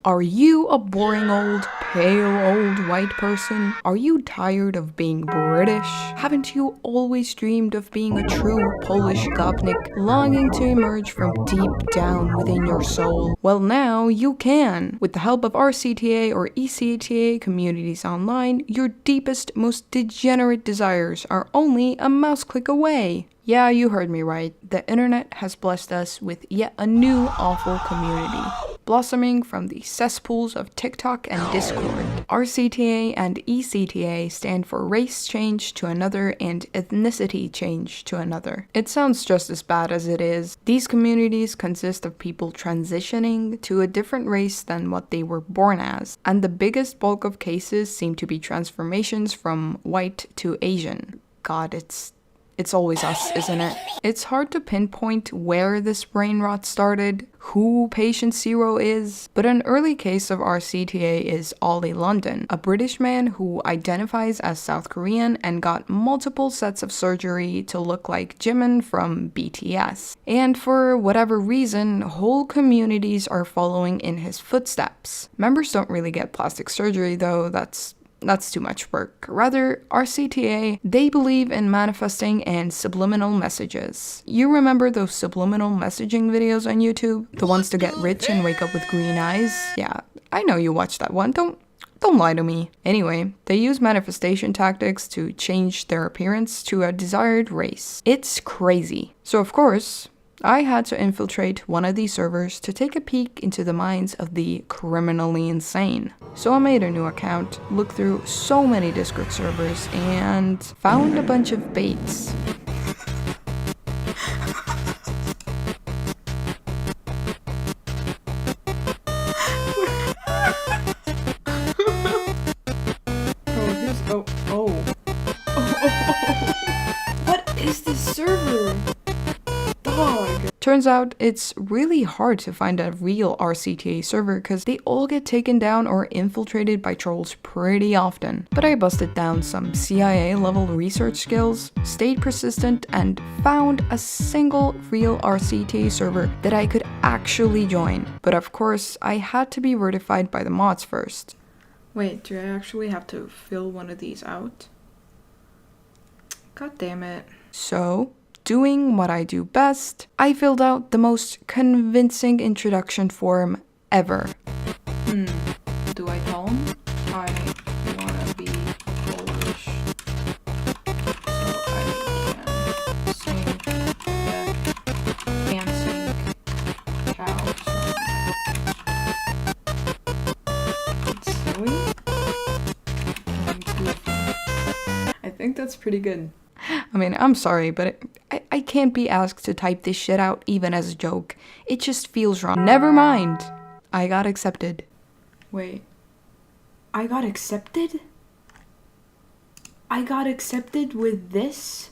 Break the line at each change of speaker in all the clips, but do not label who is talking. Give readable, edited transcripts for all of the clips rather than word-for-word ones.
Are you a boring old, pale old white person? Are you tired of being British? Haven't you always dreamed of being a true Polish gopnik, longing to emerge from deep down within your soul? Well, now you can! With the help of rcta or ecta communities online, your deepest, most degenerate desires are only a mouse click away. Yeah, you heard me right. The internet has blessed us with yet a new awful community, blossoming from the cesspools of TikTok and Discord. rcta and ecta stand for race change to another and ethnicity change to another. It sounds just as bad as it is. These communities consist of people transitioning to a different race than what they were born as, and the biggest bulk of cases seem to be transformations from white to Asian. God, it's always us, isn't it? It's hard to pinpoint where this brain rot started, who patient zero is, but an early case of rcta is Ollie London, a British man who identifies as South Korean and got multiple sets of surgery to look like Jimin from BTS. And for whatever reason, whole communities are following in his footsteps. Members don't really get plastic surgery though, that's too much work. Rather, rcta, they believe in manifesting and subliminal messages. You remember those subliminal messaging videos on YouTube? The ones to get rich and wake up with green eyes? Yeah, I know you watched that one. Don't lie to me. Anyway, they use manifestation tactics to change their appearance to a desired race. It's crazy. So of course, I had to infiltrate one of these servers to take a peek into the minds of the criminally insane. So I made a new account, looked through so many Discord servers, and found a bunch of baits. What is this server? Turns out it's really hard to find a real rcta server because they all get taken down or infiltrated by trolls pretty often. But I busted down some CIA level research skills, stayed persistent, and found a single real rcta server that I could actually join. But of course, I had to be verified by the mods first. Wait, do I actually have to fill one of these out? God damn it. So, doing what I do best, I filled out the most convincing introduction form ever. Do I tell him I wanna be Polish so I can sing the dancing cows? It's silly. I think that's pretty good. I mean, I'm sorry, but I can't be asked to type this shit out even as a joke. It just feels wrong. Never mind. I got accepted. Wait. I got accepted? I got accepted with this?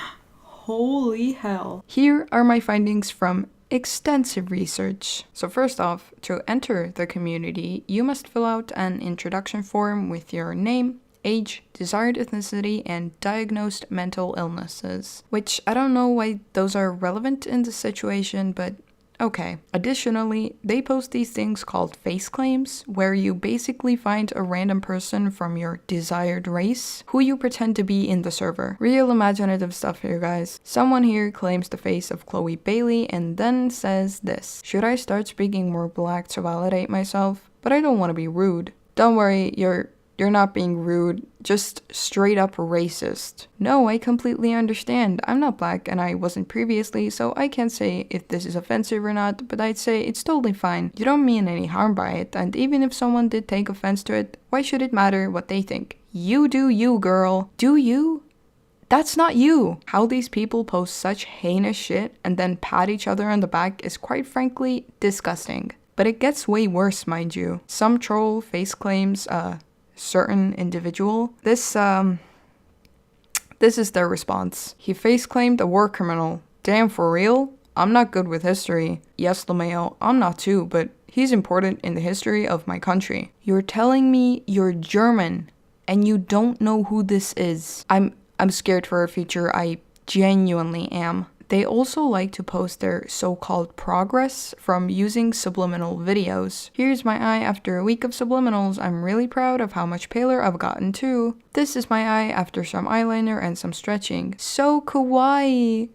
Holy hell. Here are my findings from extensive research. So first off, to enter the community, you must fill out an introduction form with your name, age, desired ethnicity, and diagnosed mental illnesses. Which I don't know why those are relevant in this situation, but okay. Additionally, they post these things called face claims, where you basically find a random person from your desired race who you pretend to be in the server. Real imaginative stuff here, guys. Someone here claims the face of Chloe Bailey and then says this: should I start speaking more black to validate myself? But I don't want to be rude. Don't worry, you're not being rude, just straight up racist. No, I completely understand. I'm not black and I wasn't previously, so I can't say if this is offensive or not, but I'd say it's totally fine. You don't mean any harm by it, and even if someone did take offense to it, why should it matter what they think? You do you, girl. Do you? That's not you. How these people post such heinous shit and then pat each other on the back is quite frankly disgusting. But it gets way worse, mind you. Some troll face claims certain individual. This is their response. He face claimed a war criminal. Damn, for real? I'm not good with history. Yes, LeMayo, I'm not too, but he's important in the history of my country. You're telling me you're German and you don't know who this is. I'm scared for our future. I genuinely am. They also like to post their so-called progress from using subliminal videos. Here's my eye after a week of subliminals. I'm really proud of how much paler I've gotten too. This is my eye after some eyeliner and some stretching. So kawaii.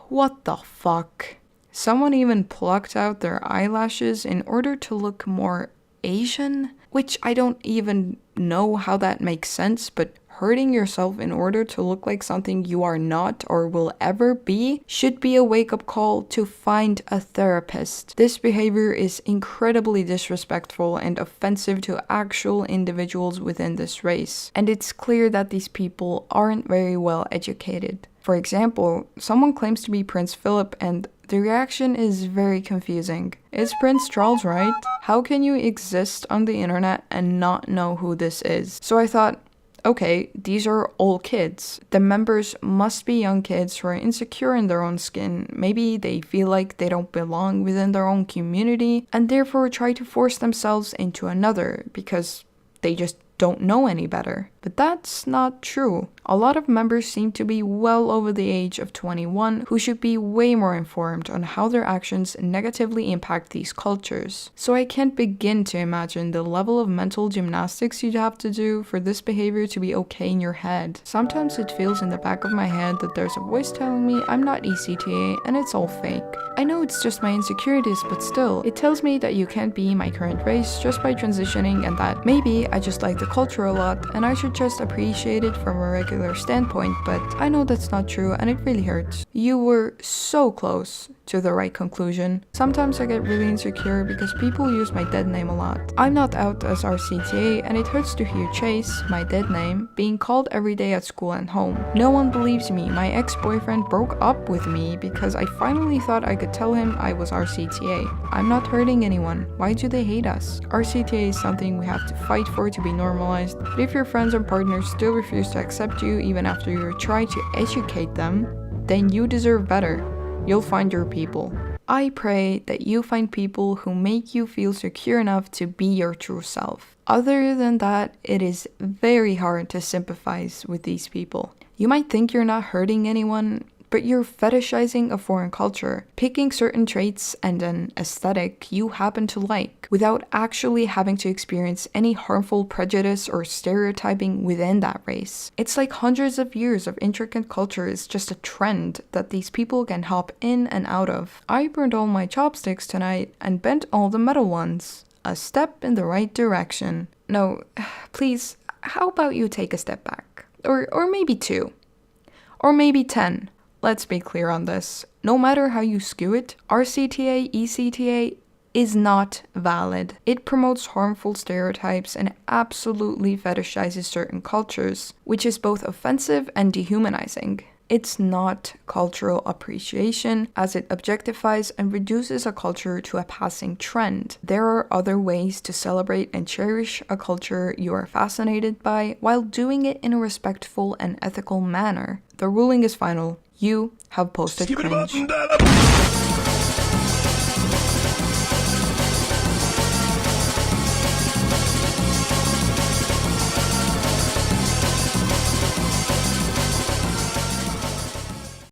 What the fuck? Someone even plucked out their eyelashes in order to look more Asian? Which I don't even know how that makes sense, but hurting yourself in order to look like something you are not or will ever be should be a wake-up call to find a therapist. This behavior is incredibly disrespectful and offensive to actual individuals within this race. And it's clear that these people aren't very well educated. For example, someone claims to be Prince Philip and the reaction is very confusing. It's Prince Charles, right? How can you exist on the internet and not know who this is? So I thought, okay, these are all kids. The members must be young kids who are insecure in their own skin. Maybe they feel like they don't belong within their own community and therefore try to force themselves into another because they just don't know any better. But that's not true. A lot of members seem to be well over the age of 21 who should be way more informed on how their actions negatively impact these cultures. So I can't begin to imagine the level of mental gymnastics you'd have to do for this behavior to be okay in your head. Sometimes it feels in the back of my head that there's a voice telling me I'm not ECTA and it's all fake. I know it's just my insecurities, but still, it tells me that you can't be my current race just by transitioning and that maybe I just like the culture a lot and I should just appreciate it from a regular standpoint, but I know that's not true and it really hurts. You were so close to the right conclusion. Sometimes I get really insecure because people use my dead name a lot. I'm not out as rcta and it hurts to hear Chase, my dead name, being called every day at school and home. No one believes me. My ex-boyfriend broke up with me because I finally thought I could tell him I was rcta. I'm not hurting anyone. Why do they hate us? rcta is something we have to fight for to be normalized, but if your friends and partners still refuse to accept you even after you try to educate them, then you deserve better. You'll find your people. I pray that you find people who make you feel secure enough to be your true self. Other than that, it is very hard to sympathize with these people. You might think you're not hurting anyone, but you're fetishizing a foreign culture, picking certain traits and an aesthetic you happen to like, without actually having to experience any harmful prejudice or stereotyping within that race. It's like hundreds of years of intricate culture is just a trend that these people can hop in and out of. I burned all my chopsticks tonight and bent all the metal ones. A step in the right direction. No, please, how about you take a step back? Or maybe 2. Or maybe 10. Let's be clear on this. No matter how you skew it, rcta, ECTA is not valid. It promotes harmful stereotypes and absolutely fetishizes certain cultures, which is both offensive and dehumanizing. It's not cultural appreciation, as it objectifies and reduces a culture to a passing trend. There are other ways to celebrate and cherish a culture you are fascinated by while doing it in a respectful and ethical manner. The ruling is final. You have posted cringe.